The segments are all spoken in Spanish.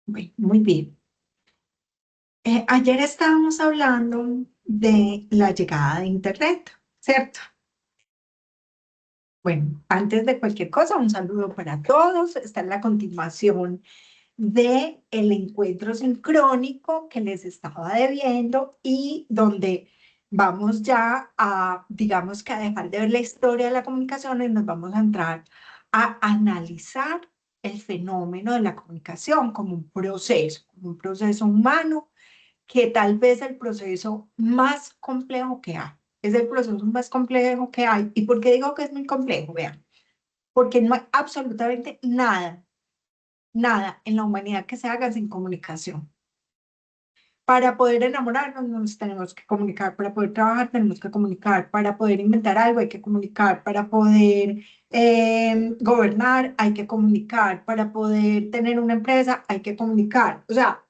Bueno, muy bien. Ayer estábamos hablando de la llegada de Internet, ¿cierto? Bueno, antes de cualquier cosa, un saludo para todos. Esta es la continuación de el encuentro sincrónico que les estaba debiendo y donde vamos ya a, digamos que a dejar de ver la historia de la comunicación y nos vamos a entrar a analizar el fenómeno de la comunicación como un proceso humano que tal vez el proceso más complejo que hay. Es el proceso más complejo que hay. ¿Y por qué digo que es muy complejo? Vean, porque no hay absolutamente nada, nada en la humanidad que se haga sin comunicación. Para poder enamorarnos nos tenemos que comunicar, para poder trabajar tenemos que comunicar, para poder inventar algo hay que comunicar, para poder gobernar hay que comunicar, para poder tener una empresa hay que comunicar. O sea,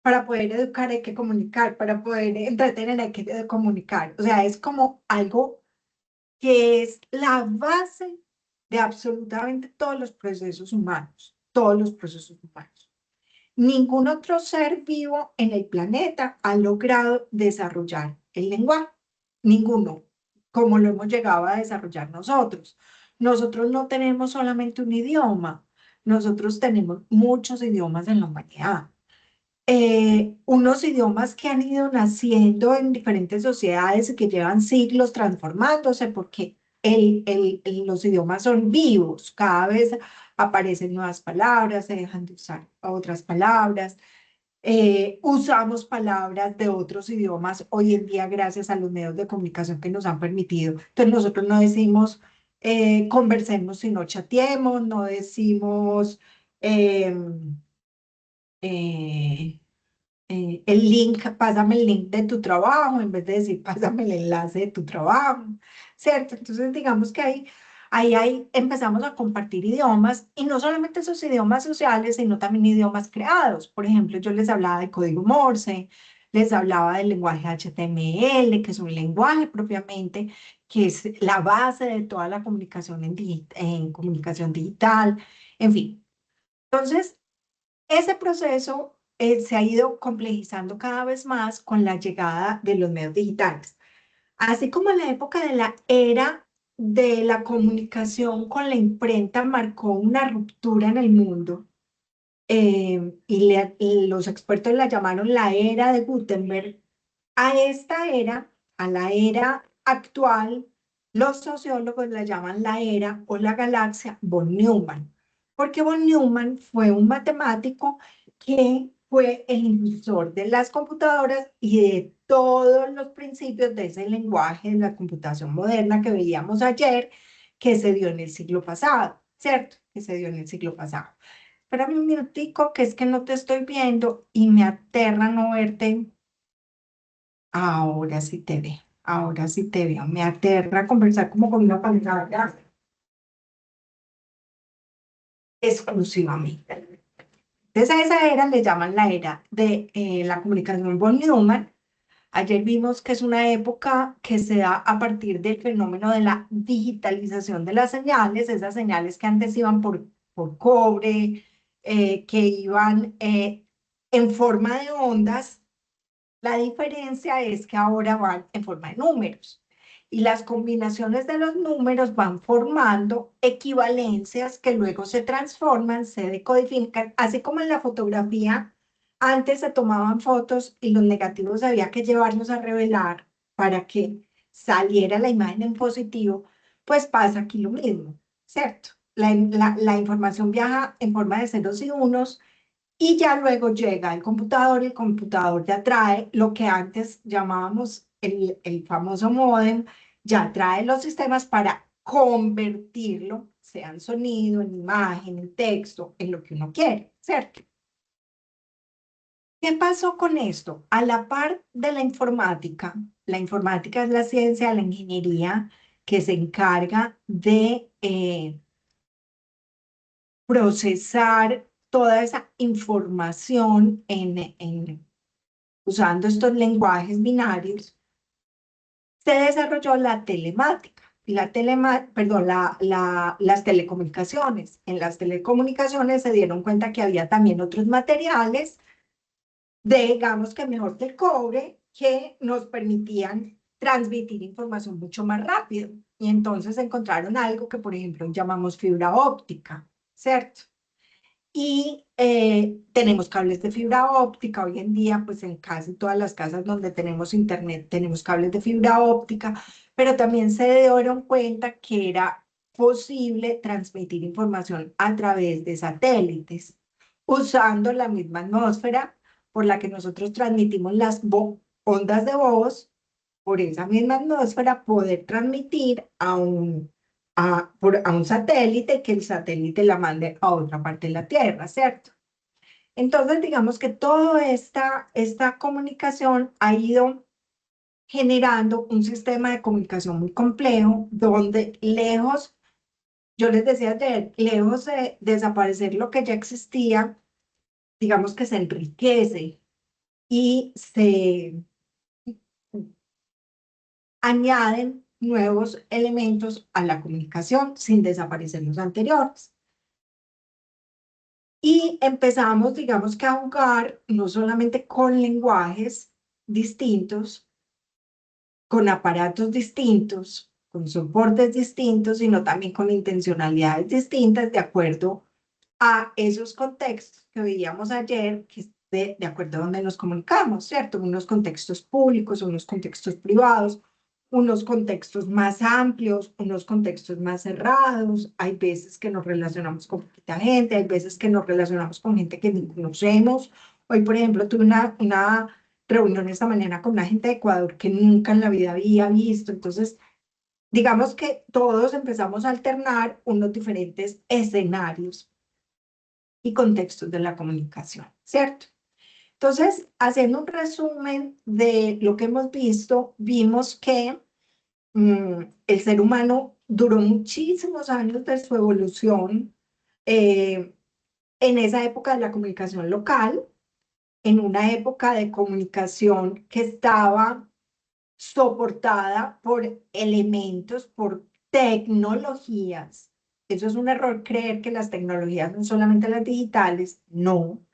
para poder educar hay que comunicar, para poder entretener hay que comunicar. O sea, es como algo que es la base de absolutamente todos los procesos humanos. Ningún otro ser vivo en el planeta ha logrado desarrollar el lenguaje. Ninguno, como lo hemos llegado a desarrollar nosotros. Nosotros no tenemos solamente un idioma, nosotros tenemos muchos idiomas en la humanidad. Unos idiomas que han ido naciendo en diferentes sociedades y que llevan siglos transformándose porque los idiomas son vivos, cada vez aparecen nuevas palabras, se dejan de usar otras palabras, usamos palabras de otros idiomas hoy en día gracias a los medios de comunicación que nos han permitido. Entonces nosotros no decimos conversemos sino chateemos, no decimos... em, eh, el link, pásame el link de tu trabajo, en vez de decir pásame el enlace de tu trabajo, ¿cierto? Entonces, digamos que ahí empezamos a compartir idiomas, y no solamente esos idiomas sociales, sino también idiomas creados. Por ejemplo, yo les hablaba de código Morse, les hablaba del lenguaje HTML, que es un lenguaje propiamente, que es la base de toda la comunicación en comunicación digital, en fin. Entonces, ese proceso se ha ido complejizando cada vez más con la llegada de los medios digitales. Así como en la época de la era de la comunicación con la imprenta marcó una ruptura en el mundo, y los expertos la llamaron la era de Gutenberg, a esta era, a la era actual, los sociólogos la llaman la era o la galaxia von Neumann, porque von Neumann fue un matemático que fue el impulsor de las computadoras y de todos los principios de ese lenguaje de la computación moderna que veíamos ayer, que se dio en el siglo pasado, ¿cierto? Que se dio en el siglo pasado. Espérame un minutico, que es que no te estoy viendo y me aterra no verte. Ahora sí te veo, ahora sí te veo. Me aterra conversar como con una pantalla exclusivamente. Entonces a esa era le llaman la era de la comunicación von Neumann. Ayer vimos que es una época que se da a partir del fenómeno de la digitalización de las señales, esas señales que antes iban por cobre, que iban en forma de ondas. La diferencia es que ahora van en forma de números, y las combinaciones de los números van formando equivalencias que luego se transforman, se decodifican, así como en la fotografía. Antes se tomaban fotos y los negativos había que llevarlos a revelar para que saliera la imagen en positivo. Pues pasa aquí lo mismo, ¿cierto? La información viaja en forma de ceros y unos, y ya luego llega el computador ya trae lo que antes llamábamos el famoso módem, ya trae los sistemas para convertirlo, sea en sonido, en imagen, en texto, en lo que uno quiere, ¿cierto? ¿Qué pasó con esto? A la par de la informática es la ciencia, la ingeniería que se encarga de procesar toda esa información usando estos lenguajes binarios, se desarrolló la telemática. las telecomunicaciones. En las telecomunicaciones se dieron cuenta que había también otros materiales, digamos que mejor que el cobre, que nos permitían transmitir información mucho más rápido. Y entonces encontraron algo que, por ejemplo, llamamos fibra óptica, ¿cierto? Y tenemos cables de fibra óptica. Hoy en día, pues en casi todas las casas donde tenemos internet, tenemos cables de fibra óptica, pero también se dieron cuenta que era posible transmitir información a través de satélites, usando la misma atmósfera por la que nosotros transmitimos las ondas de voz, por esa misma atmósfera, poder transmitir a un satélite, que el satélite la mande a otra parte de la Tierra, ¿cierto? Entonces, digamos que toda esta comunicación ha ido generando un sistema de comunicación muy complejo, donde lejos, yo les decía ayer, lejos de desaparecer lo que ya existía, digamos que se enriquece y se añaden nuevos elementos a la comunicación sin desaparecer los anteriores. Y empezamos, digamos que a jugar no solamente con lenguajes distintos, con aparatos distintos, con soportes distintos, sino también con intencionalidades distintas de acuerdo a esos contextos que veíamos ayer, que es de acuerdo a donde nos comunicamos, ¿cierto? Unos contextos públicos, unos contextos privados, unos contextos más amplios, unos contextos más cerrados. Hay veces que nos relacionamos con poquita gente, hay veces que nos relacionamos con gente que ni conocemos. Hoy, por ejemplo, tuve una reunión esta mañana con una gente de Ecuador que nunca en la vida había visto. Entonces, digamos que todos empezamos a alternar unos diferentes escenarios y contextos de la comunicación, ¿cierto? Entonces, haciendo un resumen de lo que hemos visto, vimos que el ser humano duró muchísimos años de su evolución eh, en esa época de la comunicación local, en una época de comunicación que estaba soportada por elementos, por tecnologías. Eso es un error creer que las tecnologías son solamente las digitales. No,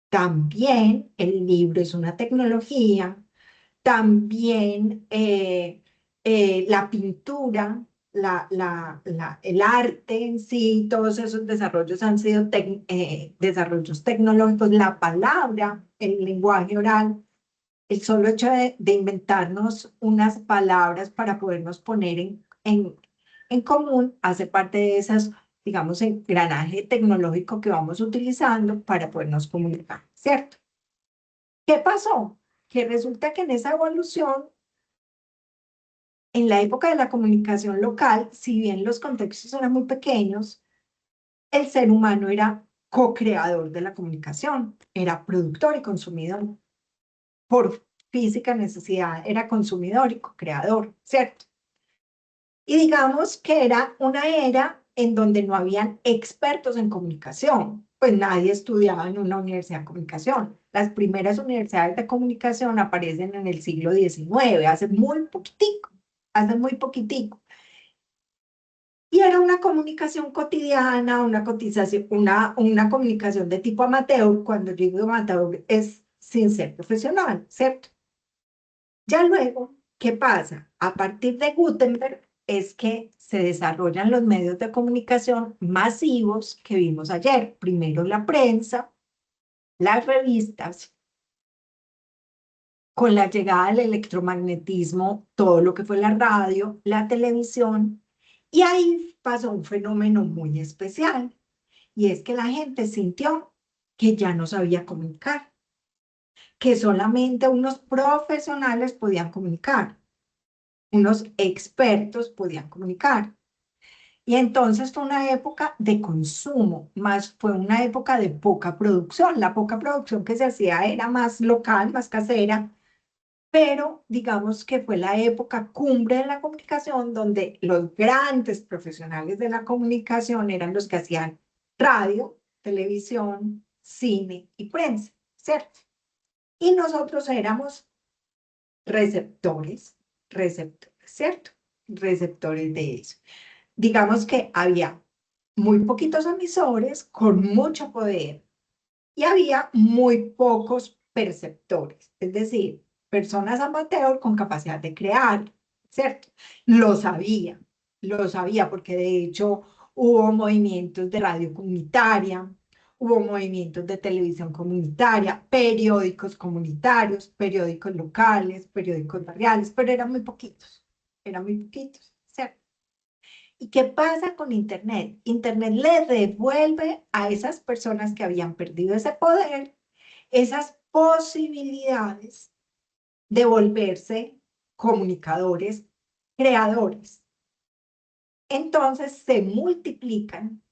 también el libro es una tecnología, también la pintura, el arte en sí, todos esos desarrollos han sido desarrollos tecnológicos, la palabra, el lenguaje oral, el solo hecho de inventarnos unas palabras para podernos poner en común hace parte de esas, digamos, engranaje tecnológico que vamos utilizando para podernos comunicar, ¿cierto? ¿Qué pasó? Que resulta que en esa evolución, en la época de la comunicación local, si bien los contextos eran muy pequeños, el ser humano era co-creador de la comunicación, era productor y consumidor. Por física necesidad, era consumidor y co-creador, ¿cierto? Y digamos que era una era en donde no habían expertos en comunicación, pues nadie estudiaba en una universidad de comunicación. Las primeras universidades de comunicación aparecen en el siglo XIX, hace muy poquitico. Y era una comunicación cotidiana, una comunicación de tipo amateur. Cuando digo amateur es sin ser profesional, ¿cierto? Ya luego, ¿qué pasa? A partir de Gutenberg es que se desarrollan los medios de comunicación masivos que vimos ayer. Primero la prensa, las revistas, con la llegada del electromagnetismo, todo lo que fue la radio, la televisión, y ahí pasó un fenómeno muy especial, y es que la gente sintió que ya no sabía comunicar, que solamente unos profesionales podían comunicar, unos expertos podían comunicar. Y entonces fue una época de consumo, más fue una época de poca producción. La poca producción que se hacía era más local, más casera, pero digamos que fue la época cumbre de la comunicación donde los grandes profesionales de la comunicación eran los que hacían radio, televisión, cine y prensa, ¿cierto? Y nosotros éramos receptores, ¿cierto? receptores de eso. Digamos que había muy poquitos emisores con mucho poder y había muy pocos perceptores, es decir, personas amateur con capacidad de crear, ¿cierto? Lo sabía, lo sabía porque de hecho hubo movimientos de radio comunitaria, hubo movimientos de televisión comunitaria, periódicos comunitarios, periódicos locales, periódicos barriales, pero eran muy poquitos, ¿cierto? ¿Y qué pasa con Internet? Internet le devuelve a esas personas que habían perdido ese poder esas posibilidades de volverse comunicadores, creadores. Entonces se multiplican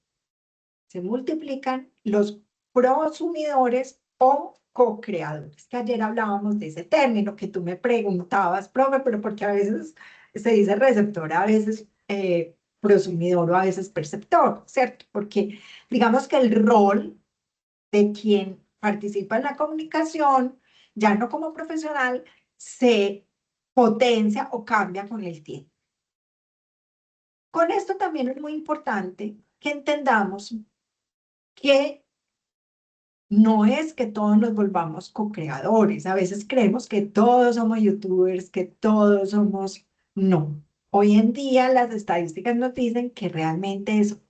los prosumidores o co-creadores, que ayer hablábamos de ese término que tú me preguntabas, profe, pero porque a veces se dice receptor, a veces prosumidor o a veces perceptor, ¿cierto? Porque digamos que el rol de quien participa en la comunicación, ya no como profesional, se potencia o cambia con el tiempo. Con esto también es muy importante que entendamos que no es que todos nos volvamos co-creadores. A veces creemos que todos somos youtubers, que todos somos... No. Hoy en día las estadísticas nos dicen que realmente es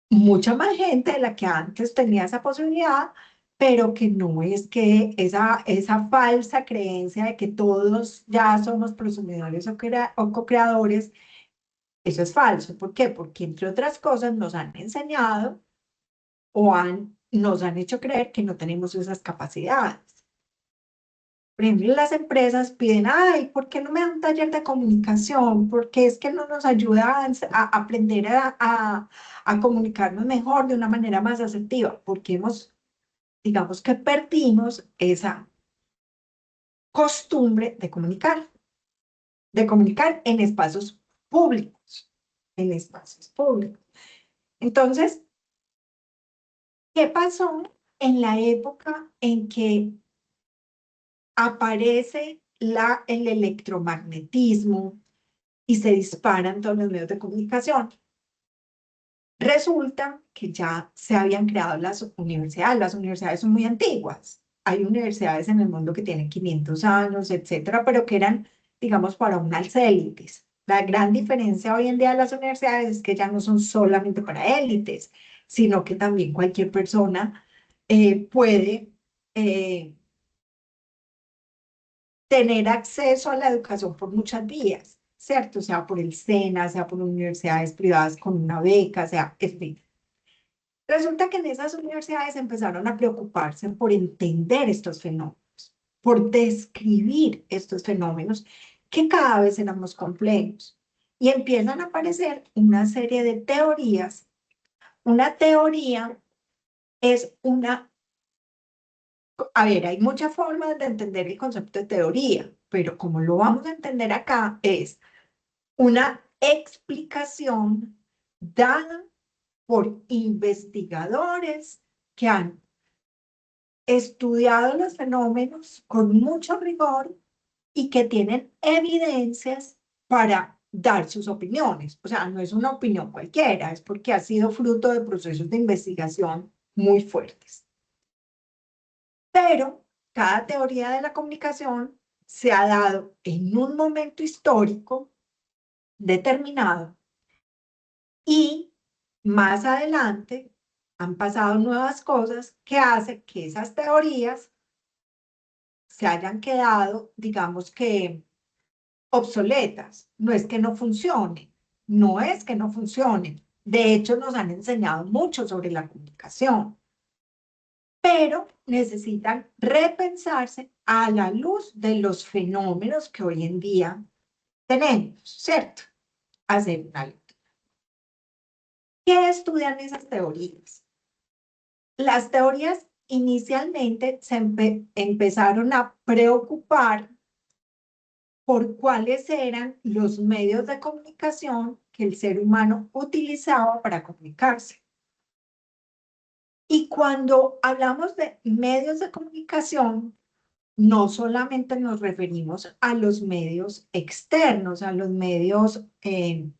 mucha más gente de la que antes tenía esa posibilidad, pero que no es que esa falsa creencia de que todos ya somos prosumidores o co-creadores, eso es falso. ¿Por qué? Porque entre otras cosas nos han enseñado nos han hecho creer que no tenemos esas capacidades. Por ejemplo, las empresas piden, ay, ¿por qué no me dan un taller de comunicación? ¿Por qué es que no nos ayuda a aprender a comunicarnos mejor de una manera más asertiva? Porque digamos que perdimos esa costumbre de comunicar en espacios públicos, en espacios públicos. Entonces, ¿qué pasó en la época en que aparece el electromagnetismo y se disparan todos los medios de comunicación? Resulta que ya se habían creado las universidades son muy antiguas, hay universidades en el mundo que tienen 500 años, etcétera, pero que eran, digamos, para unas élites. La gran diferencia hoy en día de las universidades es que ya no son solamente para élites, sino que también cualquier persona puede eh, tener acceso a la educación por muchas vías, ¿cierto? Sea por el SENA, sea por universidades privadas con una beca, sea, en fin. Resulta que en esas universidades empezaron a preocuparse por entender estos fenómenos, por describir estos fenómenos que cada vez eran más complejos. Y empiezan a aparecer una serie de teorías. Una teoría es a ver, hay muchas formas de entender el concepto de teoría, pero como lo vamos a entender acá, es una explicación dada por investigadores que han estudiado los fenómenos con mucho rigor y que tienen evidencias para dar sus opiniones. O sea, no es una opinión cualquiera, es porque ha sido fruto de procesos de investigación muy fuertes. Pero cada teoría de la comunicación se ha dado en un momento histórico determinado y más adelante han pasado nuevas cosas que hacen que esas teorías se hayan quedado, digamos que, obsoletas. No es que no funcionen, no es que no funcionen. De hecho, nos han enseñado mucho sobre la comunicación, pero necesitan repensarse a la luz de los fenómenos que hoy en día tenemos, ¿cierto? Hacer una lectura. ¿Qué estudian esas teorías? Las teorías inicialmente empezaron a preocupar por cuáles eran los medios de comunicación que el ser humano utilizaba para comunicarse. Y cuando hablamos de medios de comunicación, no solamente nos referimos a los medios externos, a los medios de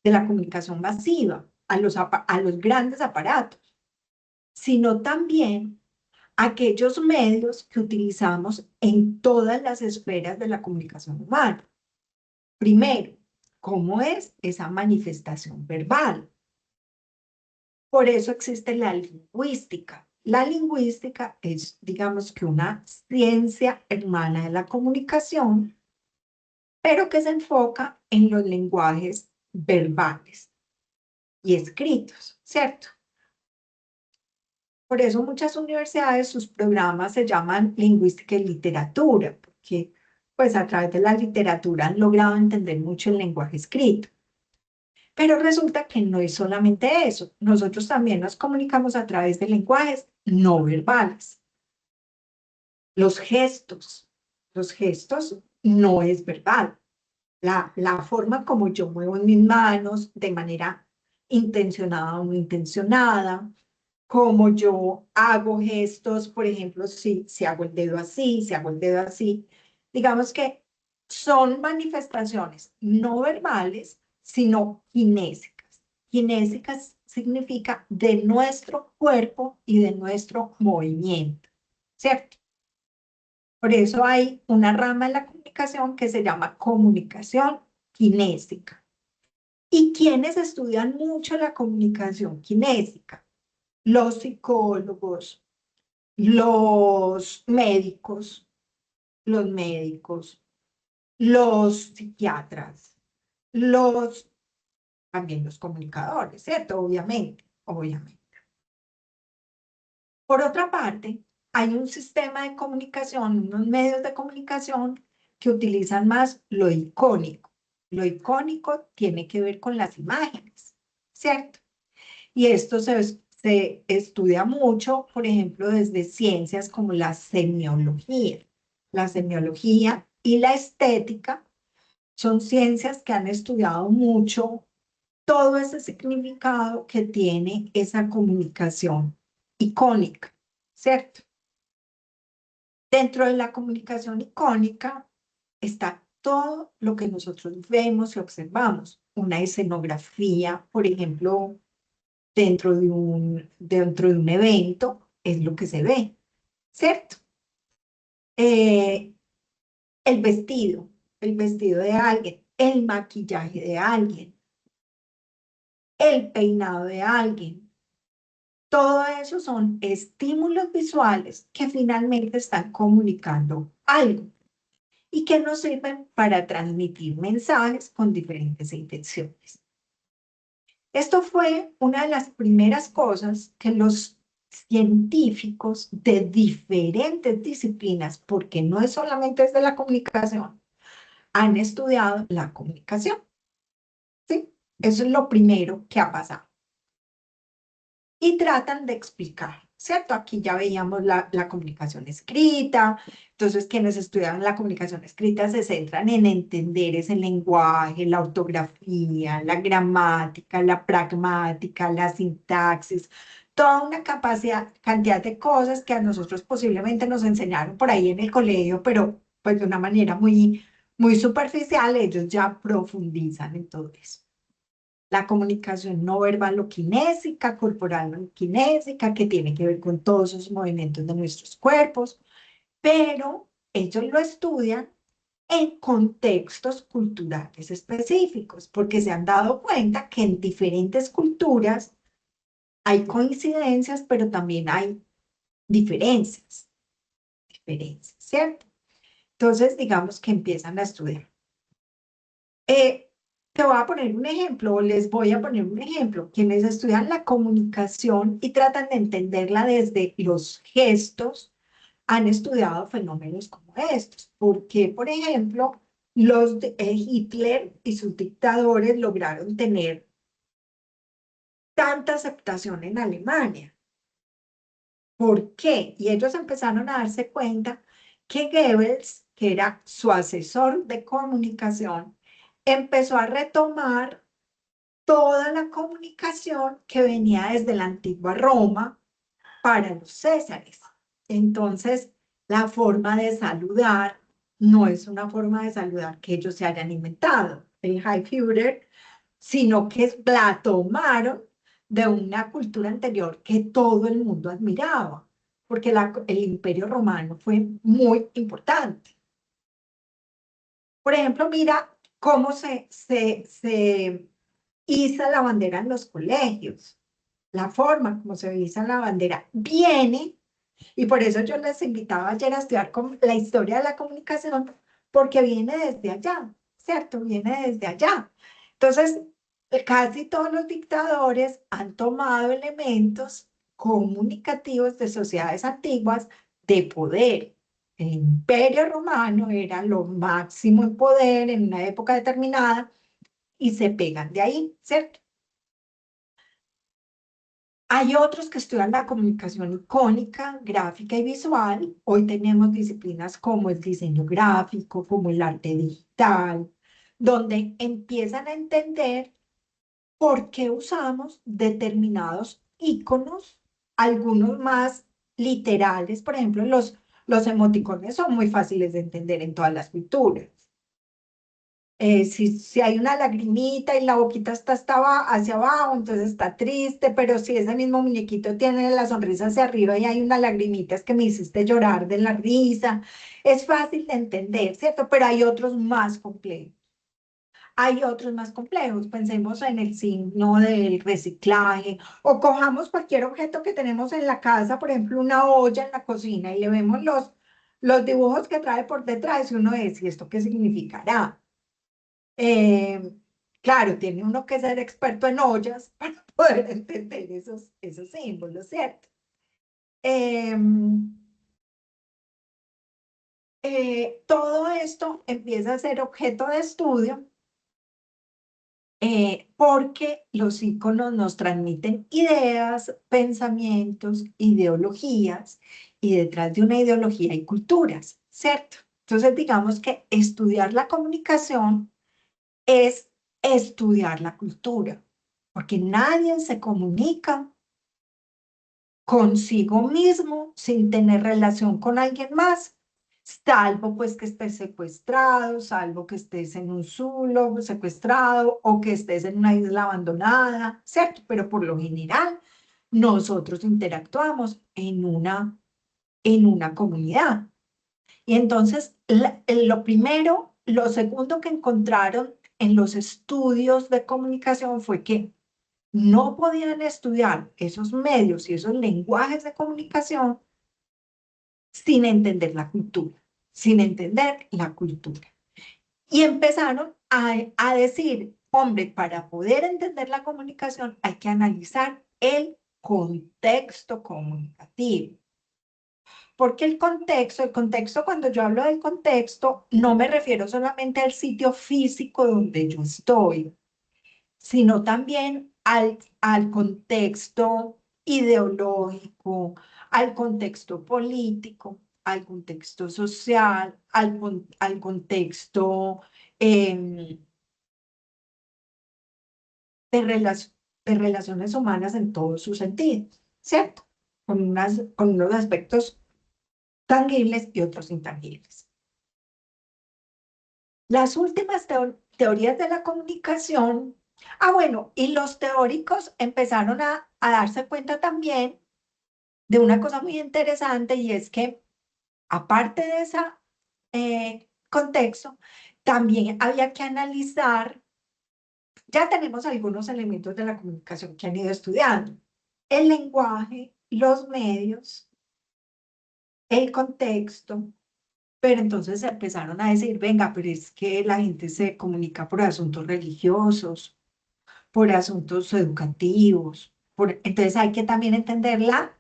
la comunicación masiva, a los grandes aparatos, sino también a aquellos medios que utilizamos en todas las esferas de la comunicación humana. Primero, ¿cómo es esa manifestación verbal? Por eso existe la lingüística. La lingüística es, digamos que una ciencia hermana de la comunicación, pero que se enfoca en los lenguajes verbales y escritos, ¿cierto? Por eso muchas universidades, sus programas se llaman lingüística y literatura, porque pues a través de la literatura han logrado entender mucho el lenguaje escrito. Pero resulta que no es solamente eso. Nosotros también nos comunicamos a través de lenguajes no verbales. Los gestos. Los gestos no es verbal. La forma como yo muevo mis manos de manera intencionada o no intencionada, como yo hago gestos, por ejemplo, si hago el dedo así, si hago el dedo así, digamos que son manifestaciones no verbales, sino kinésicas. Kinésicas significa de nuestro cuerpo y de nuestro movimiento, ¿cierto? Por eso hay una rama de la comunicación que se llama comunicación kinésica. ¿Y quienes estudian mucho la comunicación kinésica? Los psicólogos, los médicos, los médicos, los psiquiatras, los, también los comunicadores, ¿cierto? Obviamente, obviamente. Por otra parte, hay un sistema de comunicación, unos medios de comunicación que utilizan más lo icónico. Lo icónico tiene que ver con las imágenes, ¿cierto? Y esto se estudia mucho, por ejemplo, desde ciencias como la semiología. La semiología y la estética son ciencias que han estudiado mucho todo ese significado que tiene esa comunicación icónica, ¿cierto? Dentro de la comunicación icónica está todo lo que nosotros vemos y observamos. Una escenografía, por ejemplo, dentro de un evento, es lo que se ve, ¿cierto? Eh, el vestido de alguien, el maquillaje de alguien, el peinado de alguien. Todo eso son estímulos visuales que finalmente están comunicando algo y que nos sirven para transmitir mensajes con diferentes intenciones. Esto fue una de las primeras cosas que los científicos de diferentes disciplinas, porque no es solamente desde la comunicación, han estudiado la comunicación, ¿sí? Eso es lo primero que ha pasado. Y tratan de explicar, ¿cierto? Aquí ya veíamos la comunicación escrita, entonces quienes estudian la comunicación escrita se centran en entender ese lenguaje, la ortografía, la gramática, la pragmática, la sintaxis, toda una cantidad de cosas que a nosotros posiblemente nos enseñaron por ahí en el colegio, pero pues de una manera muy superficial, ellos ya profundizan en todo eso. La comunicación no verbal o kinésica, corporal o kinésica, que tiene que ver con todos esos movimientos de nuestros cuerpos, pero ellos lo estudian en contextos culturales específicos, porque se han dado cuenta que en diferentes culturas hay coincidencias, pero también hay diferencias, ¿cierto? Entonces, digamos que empiezan a estudiar. Eh, Te voy a poner un ejemplo, o les voy a poner un ejemplo. Quienes estudian la comunicación y tratan de entenderla desde los gestos, han estudiado fenómenos como estos. Porque, por ejemplo, Hitler y sus dictadores lograron tener tanta aceptación en Alemania. ¿Por qué? Y ellos empezaron a darse cuenta que Goebbels, que era su asesor de comunicación, empezó a retomar toda la comunicación que venía desde la antigua Roma para los césares. Entonces, La forma de saludar no es una forma de saludar que ellos se hayan inventado, el high Führer, sino que la tomaron de una cultura anterior que todo el mundo admiraba, porque el Imperio Romano fue muy importante. Por ejemplo, mira cómo se iza la bandera en los colegios. La forma como se iza la bandera viene, y por eso yo les invitaba ayer a estudiar la historia de la comunicación, porque viene desde allá, ¿cierto? Viene desde allá. Entonces, casi todos los dictadores han tomado elementos comunicativos de sociedades antiguas de poder. El Imperio Romano era lo máximo en poder en una época determinada y se pegan de ahí, ¿cierto? Hay otros que estudian la comunicación icónica, gráfica y visual. Hoy tenemos disciplinas como el diseño gráfico, como el arte digital, donde empiezan a entender por qué usamos determinados iconos, algunos más literales. Por ejemplo, los emoticones son muy fáciles de entender en todas las culturas. Si hay una lagrimita y la boquita estaba hacia abajo, entonces está triste, pero si ese mismo muñequito tiene la sonrisa hacia arriba y hay una lagrimita, es que me hiciste llorar de la risa. Es fácil de entender, ¿cierto? Pero hay otros más complejos. Hay otros más complejos. Pensemos en el signo del reciclaje o cojamos cualquier objeto que tenemos en la casa, por ejemplo, una olla en la cocina y le vemos los dibujos que trae por detrás y uno dice, ¿y esto qué significará? Eh, claro, tiene uno que ser experto en ollas para poder entender esos símbolos, ¿cierto? Eh, todo esto empieza a ser objeto de estudio porque los iconos nos transmiten ideas, pensamientos, ideologías, y detrás de una ideología hay culturas, ¿cierto? Entonces, digamos que estudiar la comunicación es estudiar la cultura, porque nadie se comunica consigo mismo sin tener relación con alguien más, salvo pues que estés secuestrado, salvo que estés en un zulo secuestrado o que estés en una isla abandonada, ¿cierto? Pero por lo general nosotros interactuamos en una comunidad. Y entonces lo primero, lo segundo que encontraron en los estudios de comunicación fue que no podían estudiar esos medios y esos lenguajes de comunicación sin entender la cultura, sin entender la cultura. Y empezaron a decir, hombre, para poder entender la comunicación hay que analizar el contexto comunicativo. Porque el contexto, cuando yo hablo del contexto, no me refiero solamente al sitio físico donde yo estoy, sino también al contexto ideológico, al contexto político, al contexto social, al contexto eh, de, de relaciones humanas en todos sus sentidos, ¿cierto? Con unos aspectos tangibles y otros intangibles. Las últimas teorías de la comunicación, bueno, y los teóricos empezaron a darse cuenta también de una cosa muy interesante y es que aparte de ese contexto, también había que analizar, ya tenemos algunos elementos de la comunicación que han ido estudiando, el lenguaje, los medios, el contexto, pero entonces empezaron a decir, venga, pero es que la gente se comunica por asuntos religiosos, por asuntos educativos, entonces hay que también entender la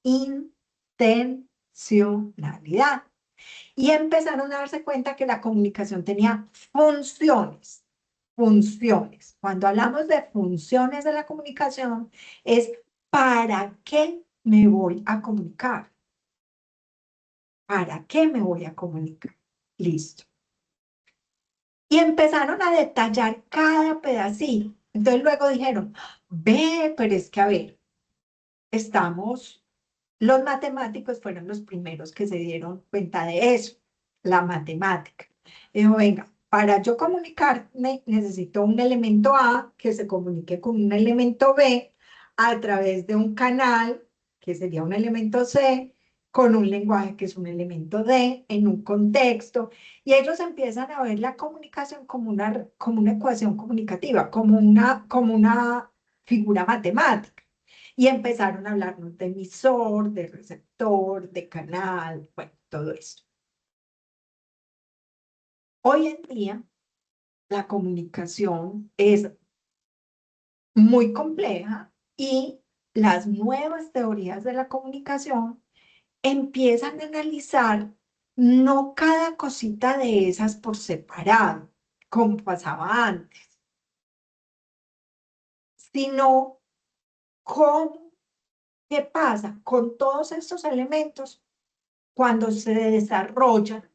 intencionalidad. Y empezaron a darse cuenta que la comunicación tenía funciones, funciones. Cuando hablamos de funciones de la comunicación, es ¿para qué me voy a comunicar? ¿Para qué me voy a comunicar? Listo. Y empezaron a detallar cada pedacito. Entonces luego dijeron, ve, pero es que a ver, estamos Los matemáticos fueron los primeros que se dieron cuenta de eso, la matemática. Dijo, venga, para yo comunicarme necesito un elemento A que se comunique con un elemento B a través de un canal, que sería un elemento C, con un lenguaje que es un elemento D, en un contexto. Y ellos empiezan a ver la comunicación como una ecuación comunicativa, como una figura matemática. Y empezaron a hablarnos de emisor, de receptor, de canal, bueno, todo esto. Hoy en día, la comunicación es muy compleja y las nuevas teorías de la comunicación empiezan a analizar no cada cosita de esas por separado, como pasaba antes, sino cómo, qué pasa con todos estos elementos cuando se desarrollan,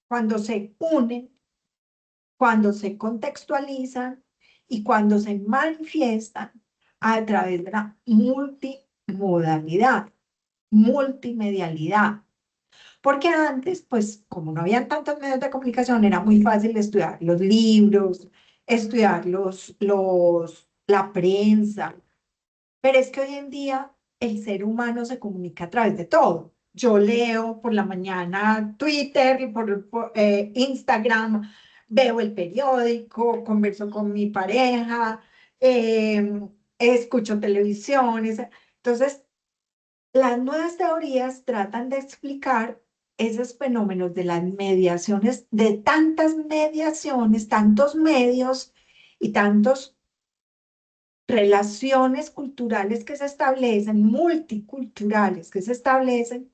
cuando se unen, cuando se contextualizan y cuando se manifiestan a través de la multimodalidad, multimedialidad. Porque antes, pues, como no habían tantos medios de comunicación, era muy fácil estudiar los libros, estudiar la prensa, pero es que hoy en día el ser humano se comunica a través de todo. Yo leo por la mañana Twitter, Instagram, veo el periódico, converso con mi pareja, eh, escucho televisión. Entonces, las nuevas teorías tratan de explicar esos fenómenos de las mediaciones, de tantas mediaciones, tantos medios y tantos relaciones culturales que se establecen, multiculturales que se establecen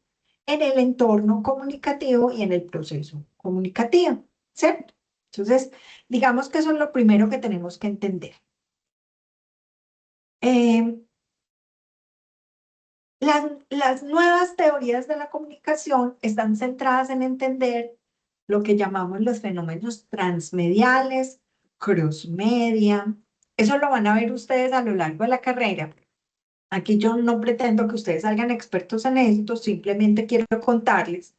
en el entorno comunicativo y en el proceso comunicativo, ¿cierto? Entonces, digamos que eso es lo primero que tenemos que entender. Eh, las nuevas teorías de la comunicación están centradas en entender lo que llamamos los fenómenos transmediales, crossmedia. Eso lo van a ver ustedes a lo largo de la carrera. Aquí yo no pretendo que ustedes salgan expertos en esto, simplemente quiero contarles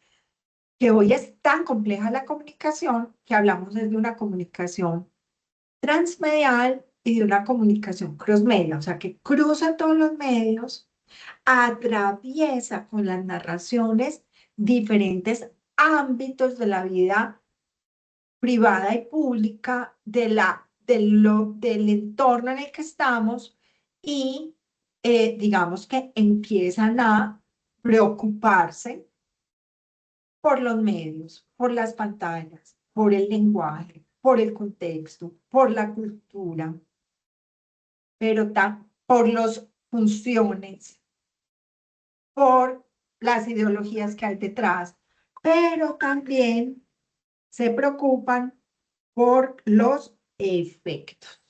que hoy es tan compleja la comunicación que hablamos desde una comunicación transmedial y de una comunicación crossmedia, o sea, que cruza todos los medios, atraviesa con las narraciones diferentes ámbitos de la vida privada y pública, del entorno en el que estamos y digamos que empiezan a preocuparse por los medios, por las pantallas, por el lenguaje, por el contexto, por la cultura, pero por las funciones, por las ideologías que hay detrás, pero también se preocupan por los efectos.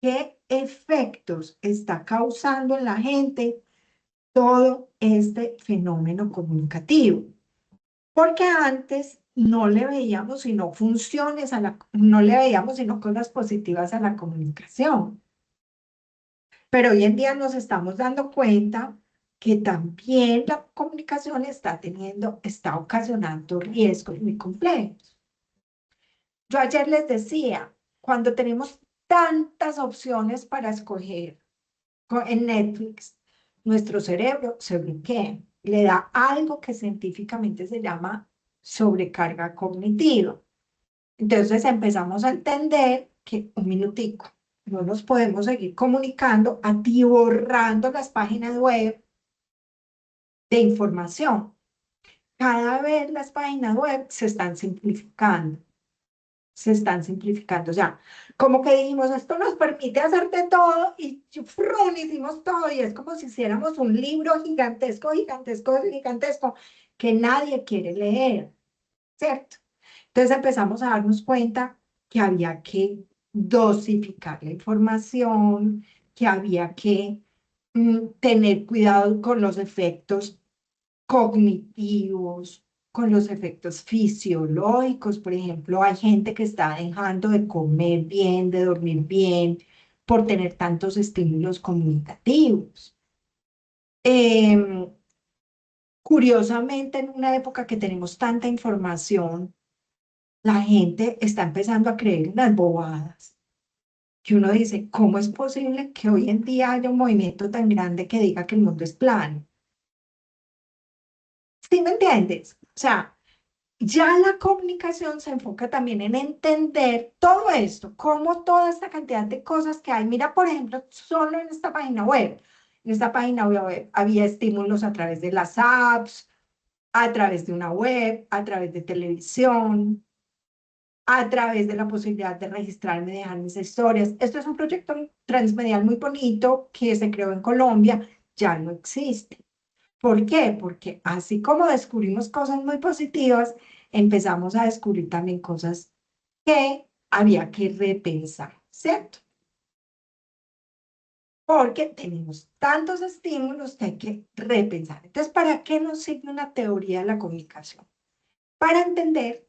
¿Qué efectos está causando en la gente todo este fenómeno comunicativo? Porque antes no le veíamos sino funciones no le veíamos sino cosas positivas a la comunicación. Pero hoy en día nos estamos dando cuenta que también la comunicación está ocasionando riesgos muy complejos. Yo ayer les decía, cuando tenemos tantas opciones para escoger en Netflix, nuestro cerebro se bloquea, le da algo que científicamente se llama sobrecarga cognitiva. Entonces empezamos a entender que, un minutico, no nos podemos seguir comunicando atiborrando las páginas web de información. Cada vez las páginas web se están simplificando. O sea, como que dijimos, esto nos permite hacer de todo y ¡frum! Hicimos todo y es como si hiciéramos un libro gigantesco, gigantesco, gigantesco que nadie quiere leer, ¿cierto? Entonces empezamos a darnos cuenta que había que dosificar la información, que había que tener cuidado con los efectos cognitivos, con los efectos fisiológicos. Por ejemplo, hay gente que está dejando de comer bien, de dormir bien, por tener tantos estímulos comunicativos. Curiosamente, en una época que tenemos tanta información, la gente está empezando a creer en las bobadas. Que uno dice, ¿cómo es posible que hoy en día haya un movimiento tan grande que diga que el mundo es plano? ¿Sí me entiendes? O sea, ya la comunicación se enfoca también en entender todo esto, cómo toda esta cantidad de cosas que hay. Mira, por ejemplo, solo en esta página web. En esta página web había estímulos a través de las apps, a través de una web, a través de televisión, a través de la posibilidad de registrarme y dejar mis historias. Esto es un proyecto transmedial muy bonito que se creó en Colombia, ya no existe. ¿Por qué? Porque así como descubrimos cosas muy positivas, empezamos a descubrir también cosas que había que repensar, ¿cierto? Porque tenemos tantos estímulos que hay que repensar. Entonces, ¿para qué nos sirve una teoría de la comunicación? Para entender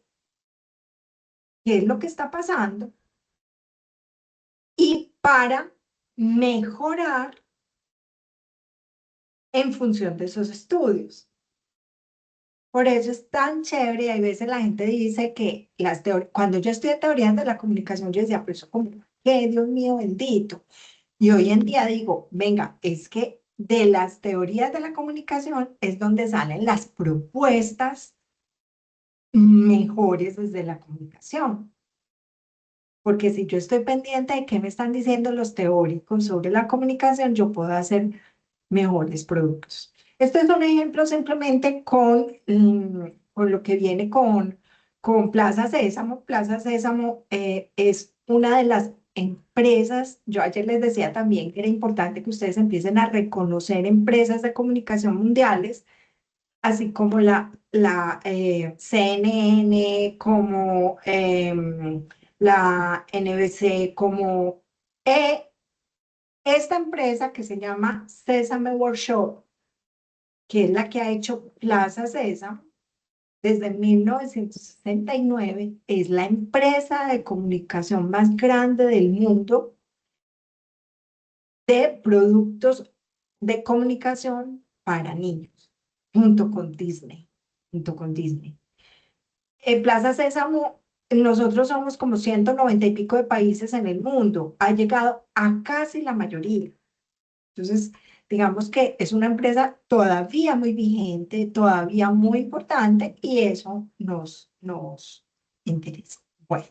qué es lo que está pasando y para mejorar en función de esos estudios. Por eso es tan chévere, y hay veces la gente dice que cuando yo estudié teorías de la comunicación, yo decía, pero eso como, ¿qué? Dios mío bendito. Y hoy en día digo, venga, es que de las teorías de la comunicación es donde salen las propuestas mejores desde la comunicación. Porque si yo estoy pendiente de qué me están diciendo los teóricos sobre la comunicación, yo puedo hacer mejores productos. Este es un ejemplo simplemente con lo que viene con Plaza Sésamo. Plaza Sésamo es una de las empresas, yo ayer les decía también que era importante que ustedes empiecen a reconocer empresas de comunicación mundiales, así como la CNN, como la NBC, como esta empresa que se llama Sesame Workshop, que es la que ha hecho Plaza Sésamo desde 1969, es la empresa de comunicación más grande del mundo de productos de comunicación para niños, junto con Disney, junto con Disney. En Plaza Sésamo, nosotros somos como 190 y pico de países en el mundo, ha llegado a casi la mayoría. Entonces, digamos que es una empresa todavía muy vigente, todavía muy importante y eso nos interesa. Bueno,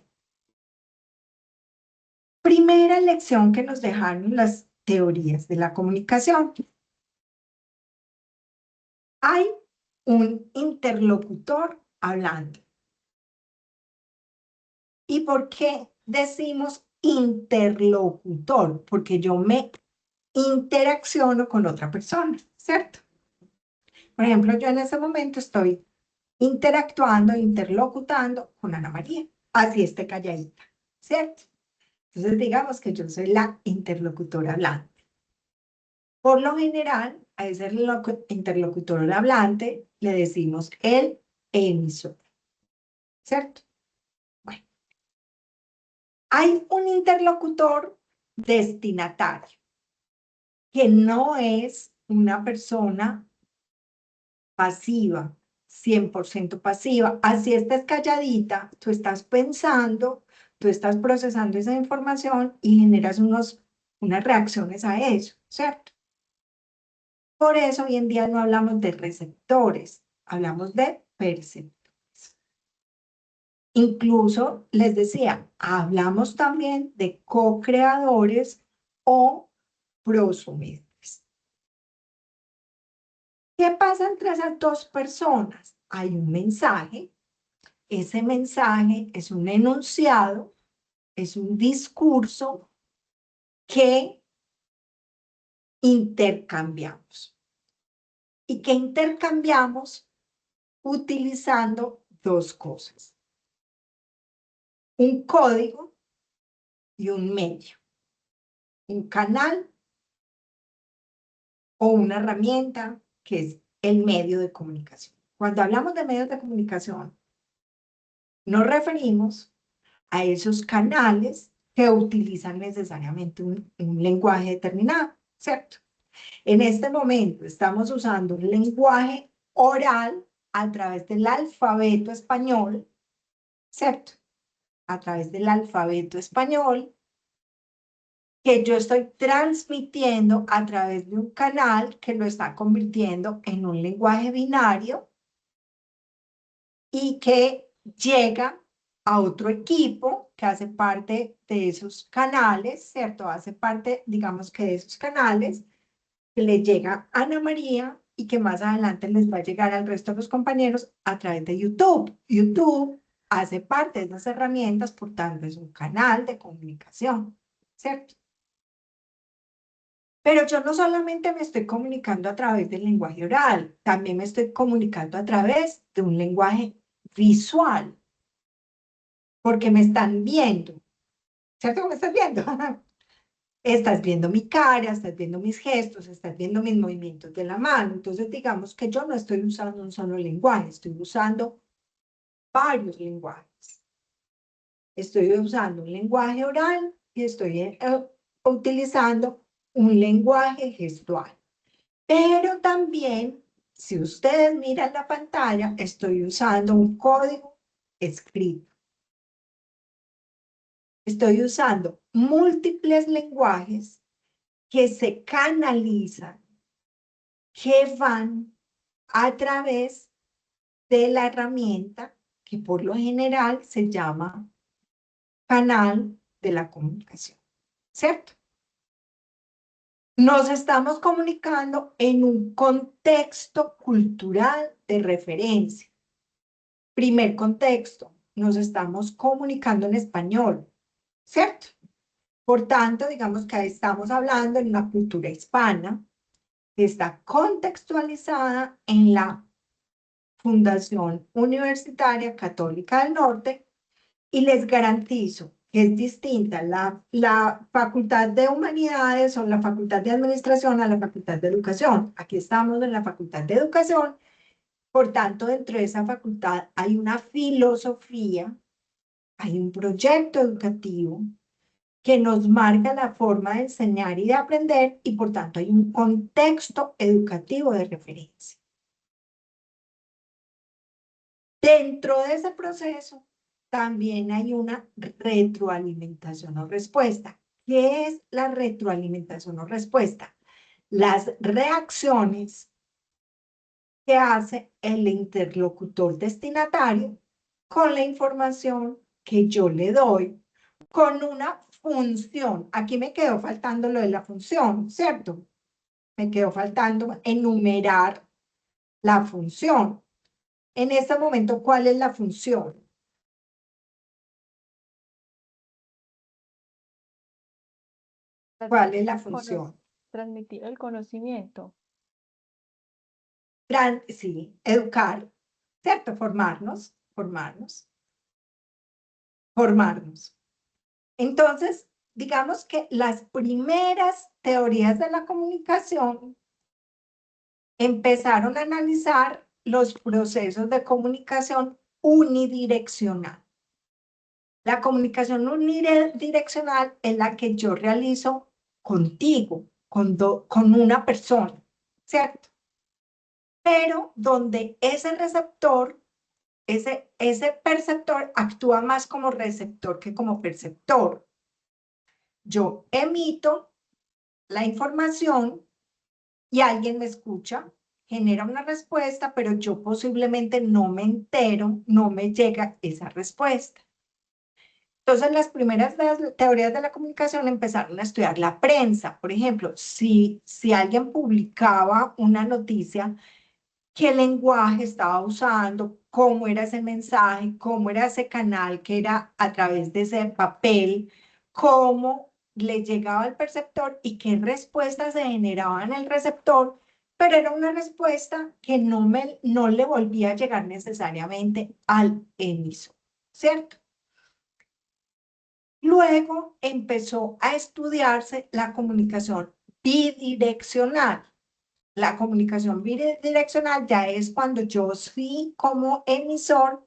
primera lección que nos dejaron las teorías de la comunicación. Hay un interlocutor hablando. ¿Y por qué decimos interlocutor? Porque yo me interacciono con otra persona, ¿cierto? Por ejemplo, yo en ese momento estoy interactuando, interlocutando con Ana María, así esté calladita, ¿cierto? Entonces digamos que yo soy la interlocutora hablante. Por lo general, a ese interlocutor hablante le decimos el emisor, ¿cierto? Bueno, hay un interlocutor destinatario, que no es una persona pasiva, 100% pasiva. Así estés calladita, tú estás pensando, tú estás procesando esa información y generas unas reacciones a eso, ¿cierto? Por eso hoy en día no hablamos de receptores, hablamos de perceptores. Incluso les decía, hablamos también de co-creadores o prosumidores. ¿Qué pasa entre esas dos personas? Hay un mensaje. Ese mensaje es un enunciado, es un discurso que intercambiamos. Y que intercambiamos utilizando dos cosas: un código y un medio, un canal o una herramienta que es el medio de comunicación. Cuando hablamos de medios de comunicación, nos referimos a esos canales que utilizan necesariamente un lenguaje determinado, ¿cierto? En este momento estamos usando un lenguaje oral a través del alfabeto español, ¿cierto? A través del alfabeto español, que yo estoy transmitiendo a través de un canal que lo está convirtiendo en un lenguaje binario y que llega a otro equipo que hace parte de esos canales, ¿cierto? Hace parte, digamos que de esos canales, que le llega a Ana María y que más adelante les va a llegar al resto de los compañeros a través de YouTube. YouTube hace parte de esas herramientas, por tanto, es un canal de comunicación, ¿cierto? Pero yo no solamente me estoy comunicando a través del lenguaje oral, también me estoy comunicando a través de un lenguaje visual, porque me están viendo, ¿cierto? ¿Me estás viendo? Estás viendo mi cara, estás viendo mis gestos, estás viendo mis movimientos de la mano. Entonces, digamos que yo no estoy usando un solo lenguaje, estoy usando varios lenguajes. Estoy usando un lenguaje oral y estoy utilizando un lenguaje gestual. Pero también, si ustedes miran la pantalla, estoy usando un código escrito. Estoy usando múltiples lenguajes que se canalizan, que van a través de la herramienta que por lo general se llama canal de la comunicación, ¿cierto? Nos estamos comunicando en un contexto cultural de referencia. Primer contexto, nos estamos comunicando en español, ¿cierto? Por tanto, digamos que ahí estamos hablando en una cultura hispana que está contextualizada en la Fundación Universitaria Católica del Norte y les garantizo que es distinta la Facultad de Humanidades o la Facultad de Administración a la Facultad de Educación. Aquí estamos en la Facultad de Educación, por tanto, dentro de esa facultad hay una filosofía, hay un proyecto educativo que nos marca la forma de enseñar y de aprender y por tanto hay un contexto educativo de referencia. Dentro de ese proceso también hay una retroalimentación o respuesta. ¿Qué es la retroalimentación o respuesta? Las reacciones que hace el interlocutor destinatario con la información que yo le doy con una función. Aquí me quedó faltando lo de la función, ¿cierto? Me quedó faltando enumerar la función. En este momento, ¿cuál es la función? ¿Cuál es la función? Transmitir el conocimiento. Sí, educar, ¿cierto? Formarnos. Entonces, digamos que las primeras teorías de la comunicación empezaron a analizar los procesos de comunicación unidireccional. La comunicación unidireccional es la que yo realizo contigo, con una persona, ¿cierto? Pero donde ese receptor, ese perceptor actúa más como receptor que como perceptor. Yo emito la información y alguien me escucha, genera una respuesta, pero yo posiblemente no me entero, no me llega esa respuesta. Entonces, las primeras teorías de la comunicación empezaron a estudiar la prensa. Por ejemplo, si alguien publicaba una noticia, qué lenguaje estaba usando, cómo era ese mensaje, cómo era ese canal que era a través de ese papel, cómo le llegaba al perceptor y qué respuesta se generaba en el receptor, pero era una respuesta que no le volvía a llegar necesariamente al emisor, ¿cierto? Luego empezó a estudiarse la comunicación bidireccional. La comunicación bidireccional ya es cuando yo sí como emisor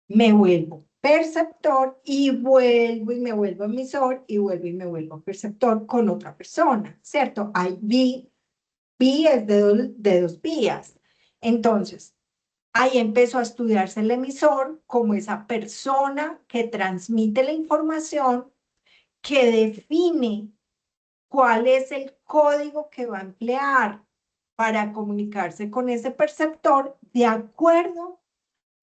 me vuelvo perceptor y vuelvo y me vuelvo emisor y vuelvo y me vuelvo perceptor con otra persona, ¿cierto? Hay bi es de dos vías. Entonces, ahí empezó a estudiarse el emisor como esa persona que transmite la información, que define cuál es el código que va a emplear para comunicarse con ese perceptor de acuerdo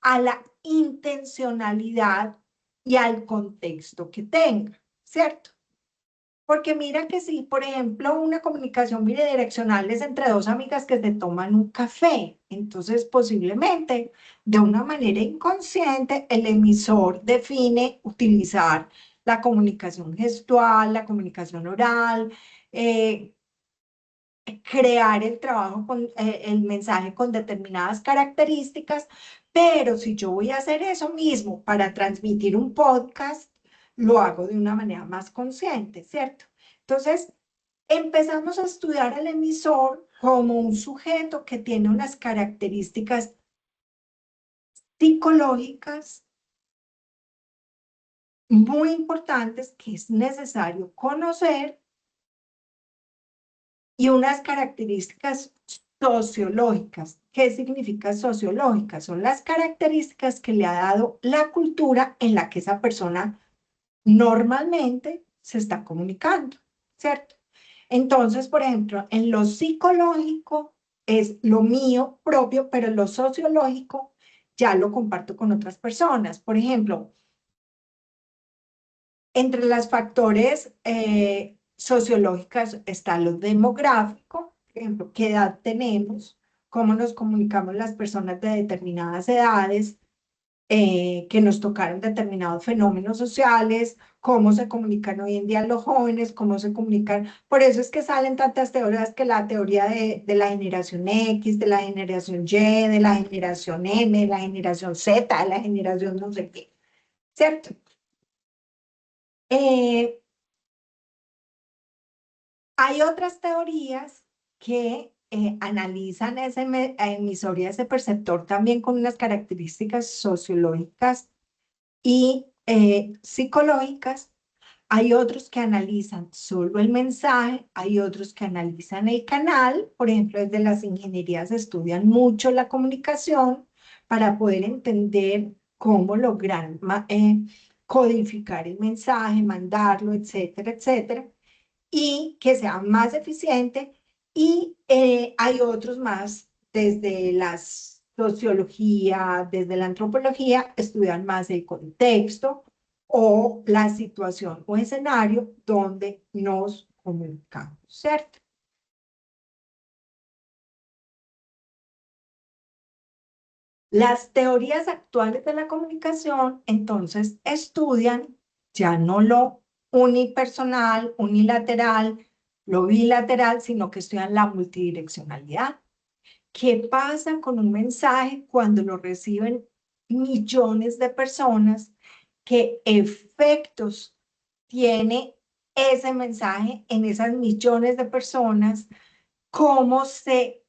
a la intencionalidad y al contexto que tenga, ¿cierto? Porque mira que si, por ejemplo, una comunicación bidireccional es entre dos amigas que se toman un café, entonces posiblemente de una manera inconsciente el emisor define utilizar la comunicación gestual, la comunicación oral, eh, crear el trabajo con el mensaje con determinadas características, pero si yo voy a hacer eso mismo para transmitir un podcast, lo hago de una manera más consciente, ¿cierto? Entonces, empezamos a estudiar al emisor como un sujeto que tiene unas características psicológicas muy importantes que es necesario conocer y unas características sociológicas. ¿Qué significa sociológicas? Son las características que le ha dado la cultura en la que esa persona normalmente se está comunicando, ¿cierto? Entonces, por ejemplo, en lo psicológico es lo mío propio, pero en lo sociológico ya lo comparto con otras personas. Por ejemplo, entre los factores sociológicos está lo demográfico, por ejemplo, qué edad tenemos, cómo nos comunicamos las personas de determinadas edades, que nos tocaron determinados fenómenos sociales, cómo se comunican hoy en día los jóvenes, cómo se comunican. Por eso es que salen tantas teorías, que la teoría de la generación X, de la generación Y, de la generación M, de la generación Z, de la generación no sé qué, ¿cierto? Eh, Hay otras teorías que analizan esa emisoria, ese perceptor también con unas características sociológicas y psicológicas. Hay otros que analizan solo el mensaje, hay otros que analizan el canal. Por ejemplo, desde las ingenierías estudian mucho la comunicación para poder entender cómo lograr codificar el mensaje, mandarlo, etcétera, etcétera, y que sea más eficiente. Y hay otros más, desde la sociología, desde la antropología, estudian más el contexto o la situación o escenario donde nos comunicamos, ¿cierto? Las teorías actuales de la comunicación, entonces, estudian ya no lo unipersonal, unilateral, lo bilateral, sino que estudian la multidireccionalidad. ¿Qué pasa con un mensaje cuando lo reciben millones de personas? ¿Qué efectos tiene ese mensaje en esas millones de personas? ¿Cómo se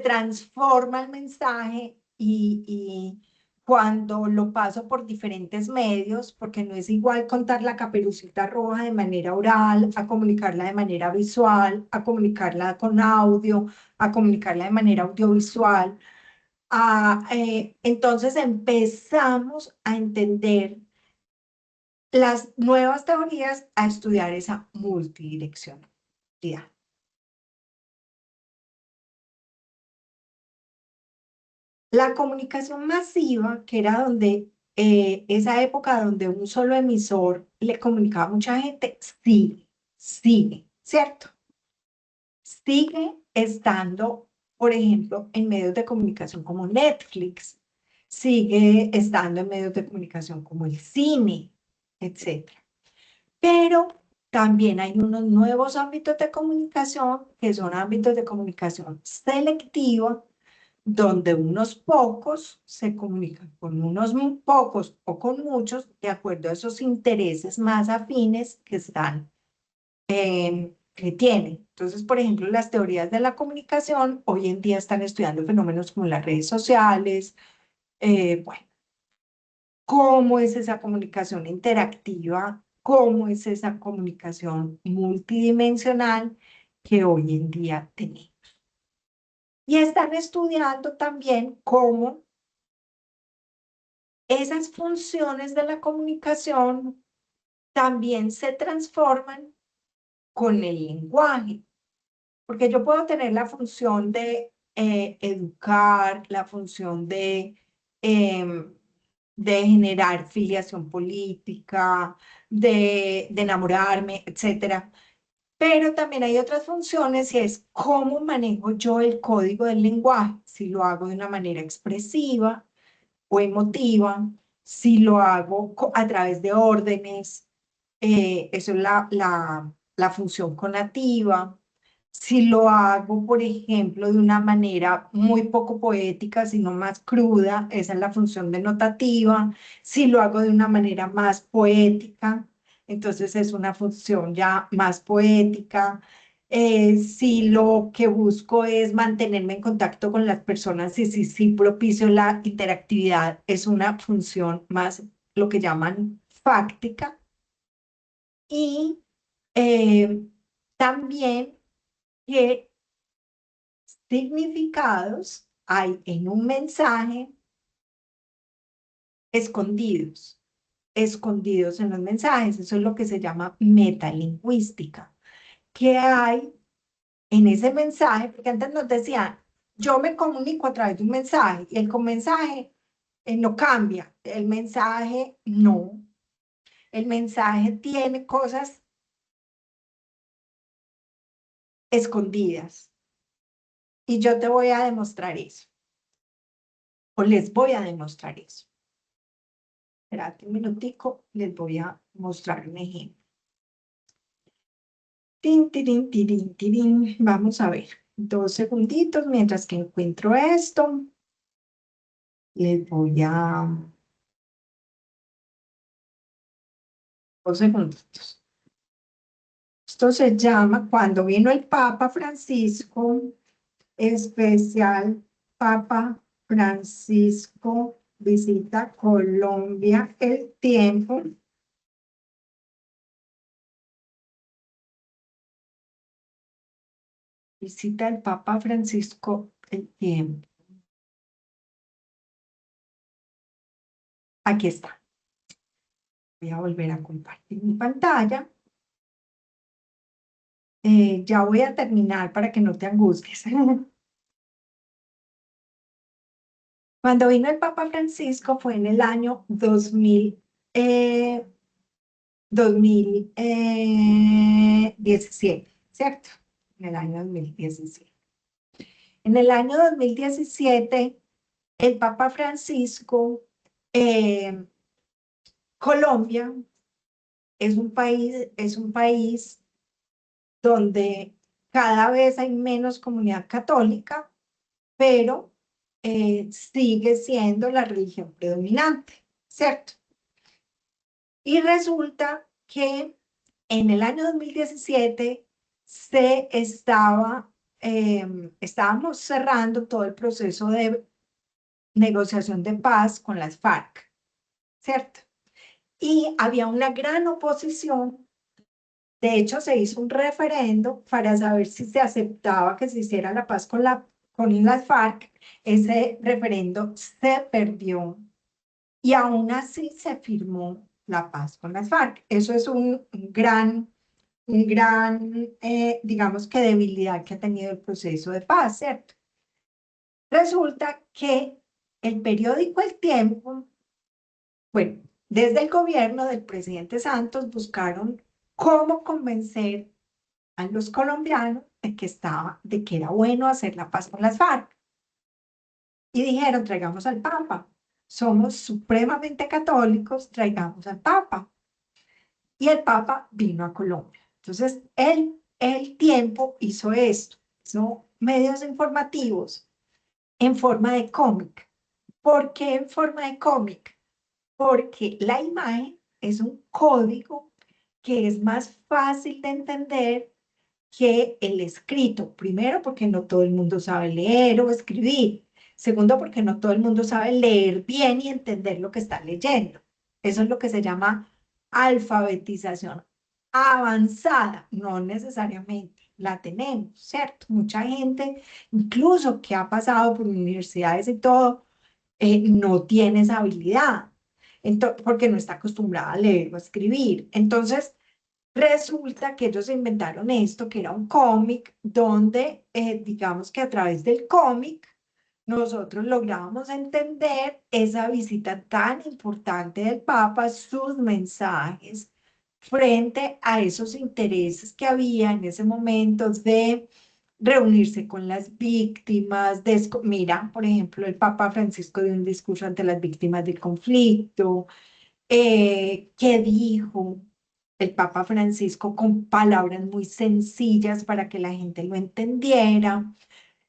transforma el mensaje y cuando lo paso por diferentes medios, porque no es igual contar la Caperucita Roja de manera oral, a comunicarla de manera visual, a comunicarla con audio, a comunicarla de manera audiovisual. Entonces empezamos a entender las nuevas teorías, a estudiar esa multidireccionalidad. La comunicación masiva, que era donde, esa época donde un solo emisor le comunicaba a mucha gente, sigue, ¿cierto? Sigue estando, por ejemplo, en medios de comunicación como Netflix, sigue estando en medios de comunicación como el cine, etcétera. Pero también hay unos nuevos ámbitos de comunicación que son ámbitos de comunicación selectiva, donde unos pocos se comunican con unos pocos o con muchos de acuerdo a esos intereses más afines que están, que tienen. Entonces, por ejemplo, las teorías de la comunicación hoy en día están estudiando fenómenos como las redes sociales, bueno, cómo es esa comunicación interactiva, cómo es esa comunicación multidimensional que hoy en día tenemos. Y están estudiando también cómo esas funciones de la comunicación también se transforman con el lenguaje. Porque yo puedo tener la función de educar, la función em, de generar filiación política, de enamorarme, etcétera. Pero también hay otras funciones y es cómo manejo yo el código del lenguaje, si lo hago de una manera expresiva o emotiva, si lo hago a través de órdenes, eso es la función conativa. Si lo hago, por ejemplo, de una manera muy poco poética, sino más cruda, esa es la función denotativa. Si lo hago de una manera más poética, entonces es una función ya más poética. Si lo que busco es mantenerme en contacto con las personas y si propicio la interactividad, es una función más lo que llaman fáctica. Y eh, también qué significados hay en un mensaje escondidos, escondidos en los mensajes. Eso es lo que se llama metalingüística. ¿Qué hay en ese mensaje? Porque antes nos decían, yo me comunico a través de un mensaje y el mensaje no cambia. El mensaje no. El mensaje tiene cosas escondidas y yo te voy a demostrar eso, o les voy a demostrar eso. Espérate un minutico, les voy a mostrar un ejemplo. Tin, tirin, tirin, tirin. Vamos a ver, 2 segunditos mientras que encuentro esto. Les voy a... 2 segunditos. Esto se llama Cuando vino el Papa Francisco, especial Papa Francisco visita Colombia, el tiempo. Visita el Papa Francisco, el tiempo. Aquí está. Voy a volver a compartir mi pantalla. Ya voy a terminar para que no te angusties. Cuando vino el Papa Francisco fue en el año 2017, ¿cierto? En el año 2017. En el año 2017, el Papa Francisco, eh, Colombia, es un país donde cada vez hay menos comunidad católica, pero sigue siendo la religión predominante, ¿cierto? Y resulta que en el año 2017 estábamos cerrando todo el proceso de negociación de paz con las FARC, ¿cierto? Y había una gran oposición. De hecho, se hizo un referendo para saber si se aceptaba que se hiciera la paz con las FARC. Ese referendo se perdió y aún así se firmó la paz con las FARC. Eso es un gran, digamos que debilidad que ha tenido el proceso de paz, ¿cierto? Resulta que el periódico El Tiempo, bueno, desde el gobierno del presidente Santos buscaron cómo convencer a los colombianos de que era bueno hacer la paz con las FARC. Y dijeron, traigamos al Papa. Somos supremamente católicos, traigamos al Papa. Y el Papa vino a Colombia. Entonces, el Tiempo hizo esto, hizo medios informativos en forma de cómic. ¿Por qué en forma de cómic? Porque la imagen es un código que es más fácil de entender que el escrito. Primero, porque no todo el mundo sabe leer o escribir. Segundo, porque no todo el mundo sabe leer bien y entender lo que está leyendo. Eso es lo que se llama alfabetización avanzada, no necesariamente. la tenemos, ¿cierto? Mucha gente, incluso que ha pasado por universidades y todo, no tiene esa habilidad, porque no está acostumbrada a leer o a escribir. Entonces, resulta que ellos inventaron esto, que era un cómic, donde, digamos que a través del cómic, nosotros lográbamos entender esa visita tan importante del Papa, sus mensajes, frente a esos intereses que había en ese momento de reunirse con las víctimas, mira, por ejemplo, el Papa Francisco dio un discurso ante las víctimas del conflicto, ¿qué dijo el Papa Francisco con palabras muy sencillas para que la gente lo entendiera?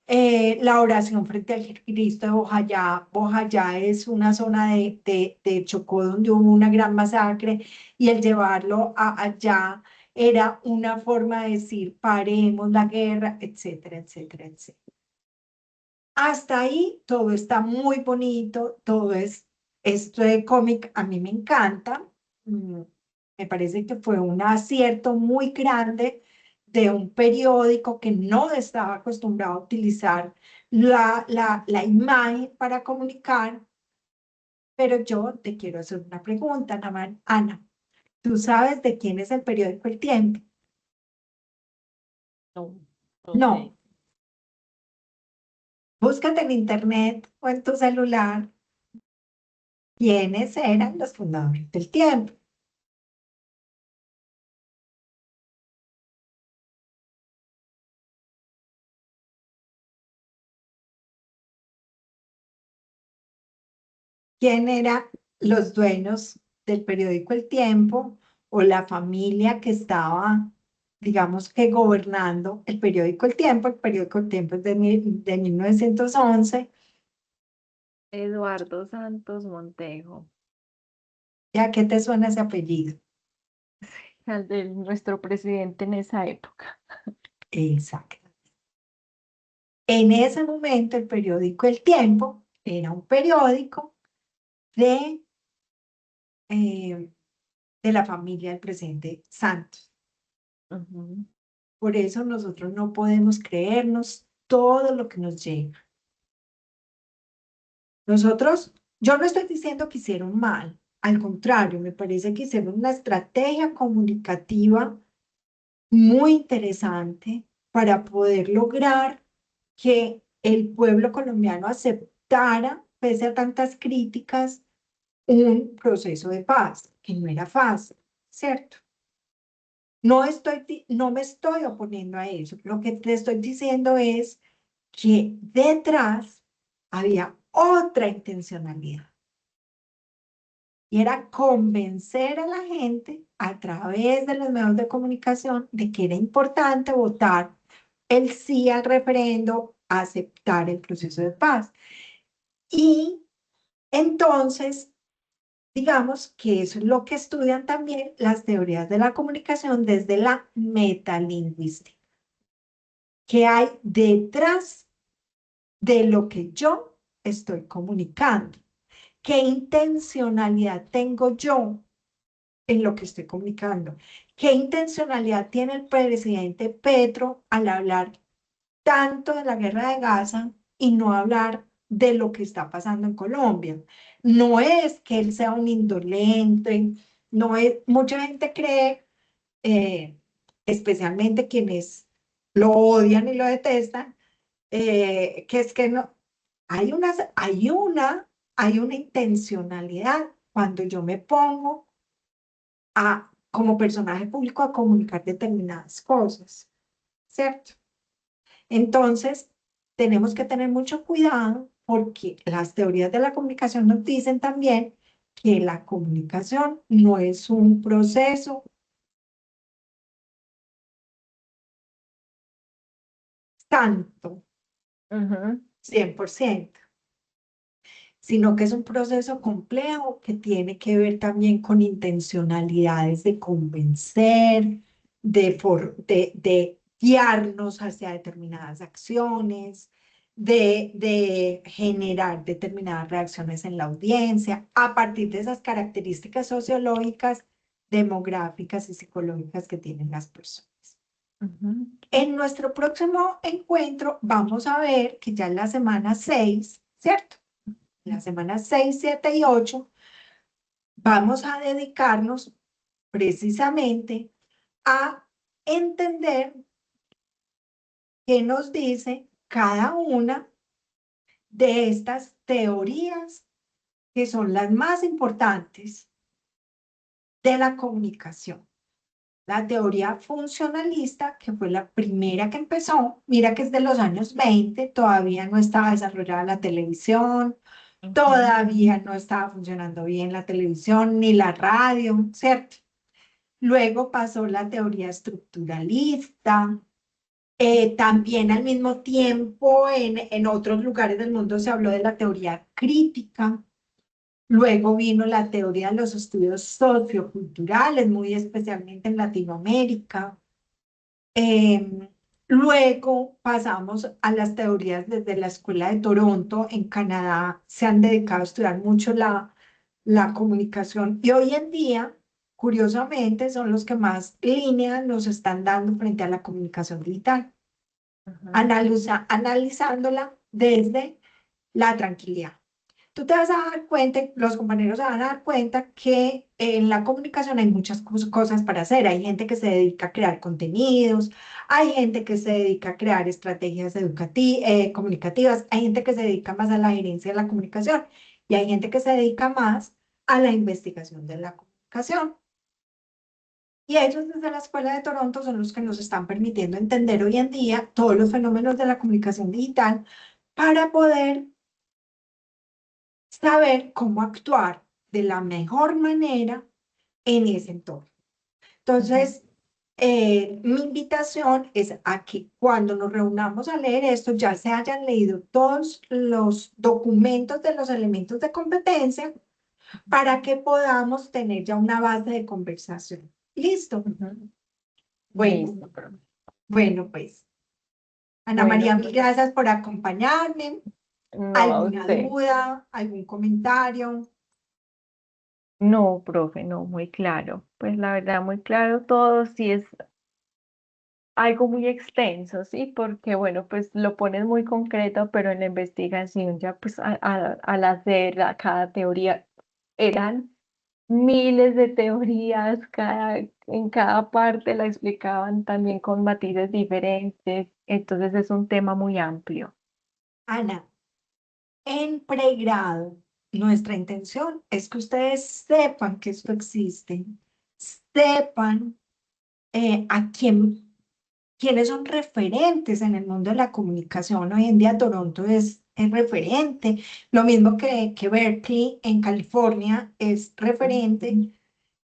La oración frente al Cristo de Bojayá. Bojayá es una zona de Chocó donde hubo una gran masacre y el llevarlo allá era una forma de decir paremos la guerra, etcétera, etcétera, etcétera. Hasta ahí todo está muy bonito, esto de cómic a mí me encanta. Mm, Me parece que fue un acierto muy grande de un periódico que no estaba acostumbrado a utilizar la imagen para comunicar, pero yo te quiero hacer una pregunta, Ana. ¿Tú sabes de quién es el periódico El Tiempo? No, no sé. No. Búscate en internet o en tu celular quiénes eran los fundadores del Tiempo. ¿Quién eran los dueños del periódico El Tiempo o la familia que estaba, digamos que gobernando el periódico El Tiempo? El periódico El Tiempo es de 1911. Eduardo Santos Montejo, ¿Ya qué te suena ese apellido? al de nuestro presidente en esa época. Exacto. En ese momento el periódico El Tiempo era un periódico de, eh, de la familia del presidente Santos. Ujú. Por eso nosotros no podemos creernos todo lo que nos llega. Yo no estoy diciendo que hicieron mal, al contrario, me parece que hicieron una estrategia comunicativa muy interesante para poder lograr que el pueblo colombiano aceptara, pese a tantas críticas, un proceso de paz, que no era fácil, ¿cierto? No me estoy oponiendo a eso. Lo que te estoy diciendo es que detrás había otra intencionalidad y era convencer a la gente a través de los medios de comunicación de que era importante votar el sí al referendo, aceptar el proceso de paz. Y entonces, digamos que eso es lo que estudian también las teorías de la comunicación desde la metalingüística, que hay detrás de lo que yo estoy comunicando. ¿Qué intencionalidad tengo yo en lo que estoy comunicando? ¿Qué intencionalidad tiene el presidente Petro al hablar tanto de la guerra de Gaza y no hablar de lo que está pasando en Colombia? No es que él sea un indolente, no es, mucha gente cree, eh, especialmente quienes lo odian y lo detestan, que es que no, hay una intencionalidad cuando yo me pongo como personaje público a comunicar determinadas cosas, ¿cierto? Entonces, tenemos que tener mucho cuidado porque las teorías de la comunicación nos dicen también que la comunicación no es un proceso tanto, Ujú. 100%, sino que es un proceso complejo que tiene que ver también con intencionalidades de convencer, de guiarnos hacia determinadas acciones, de generar determinadas reacciones en la audiencia a partir de esas características sociológicas, demográficas y psicológicas que tienen las personas. Ujú. En nuestro próximo encuentro vamos a ver que ya en la semana 6, ¿cierto? En la semana 6, 7 y 8 vamos a dedicarnos precisamente a entender qué nos dice cada una de estas teorías que son las más importantes de la comunicación. La teoría funcionalista, que fue la primera que empezó, mira que es de los años 20, todavía no estaba desarrollada la televisión, Ujú. todavía no estaba funcionando bien la televisión ni la radio, ¿cierto? Luego pasó la teoría estructuralista. También al mismo tiempo en otros lugares del mundo se habló de la teoría crítica. Luego vino la teoría de los estudios socioculturales, muy especialmente en Latinoamérica. Eh, Luego pasamos a las teorías desde la Escuela de Toronto en Canadá. Se han dedicado a estudiar mucho la comunicación y hoy en día, curiosamente, son los que más líneas nos están dando frente a la comunicación digital, Ujú. analizándola desde la tranquilidad. Tú te vas a dar cuenta, los compañeros se van a dar cuenta que en la comunicación hay muchas cosas para hacer. Hay gente que se dedica a crear contenidos, hay gente que se dedica a crear estrategias comunicativas, hay gente que se dedica más a la gerencia de la comunicación y hay gente que se dedica más a la investigación de la comunicación. Y ellos desde la Escuela de Toronto son los que nos están permitiendo entender hoy en día todos los fenómenos de la comunicación digital para poder saber cómo actuar de la mejor manera en ese entorno. Ujú. Entonces, mi invitación es a que cuando nos reunamos a leer esto, ya se hayan leído todos los documentos de los elementos de competencia para que podamos tener ya una base de conversación. ¿Listo? Ujú. Bueno, Listo, profe. bueno, pues, Ana Bueno, María, mil gracias por acompañarme. no a ¿Alguna usted. duda? ¿Algún comentario? No, profe, no, muy claro. Pues la verdad, muy claro todo. Sí es algo muy extenso, ¿sí? Porque, bueno, pues lo pones muy concreto, pero en la investigación ya, pues al hacer cada teoría, eran miles de teorías, en cada parte la explicaban también con matices diferentes. Entonces es un tema muy amplio. Ana, en pregrado, nuestra intención es que ustedes sepan que esto existe, sepan quiénes son referentes en el mundo de la comunicación. Hoy en día Toronto es referente, lo mismo que Berkeley en California es referente,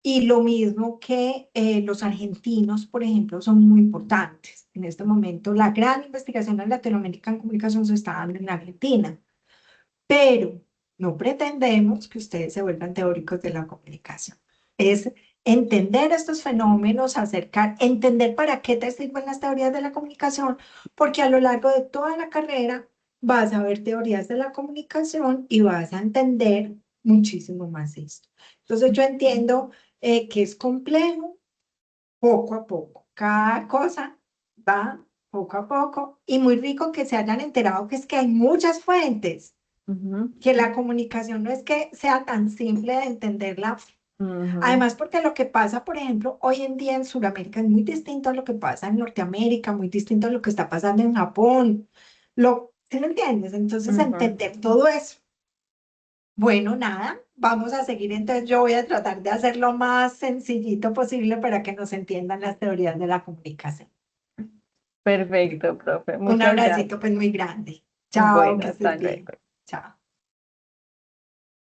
y lo mismo que los argentinos, por ejemplo, son muy importantes. En este momento, la gran investigación en Latinoamérica en comunicación se está dando en Argentina. Pero no pretendemos que ustedes se vuelvan teóricos de la comunicación. Es entender estos fenómenos, entender para qué te sirven las teorías de la comunicación, porque a lo largo de toda la carrera vas a ver teorías de la comunicación y vas a entender muchísimo más esto. Entonces yo entiendo que es complejo poco a poco. Cada cosa va poco a poco y muy rico que se hayan enterado que es que hay muchas fuentes, Ujú. que la comunicación no es que sea tan simple de entenderla. Ujú. Además, porque lo que pasa, por ejemplo, hoy en día en Sudamérica es muy distinto a lo que pasa en Norteamérica, muy distinto a lo que está pasando en Japón. ¿Sí me entiendes? Entonces, Ujú. entender todo eso. Bueno, nada, vamos a seguir. Entonces, yo voy a tratar de hacer lo más sencillito posible para que nos entiendan las teorías de la comunicación. Perfecto, profe. Un Muchas gracias. abracito, pues, muy grande. Chao, Bueno, que hasta estés luego. bien. Chao.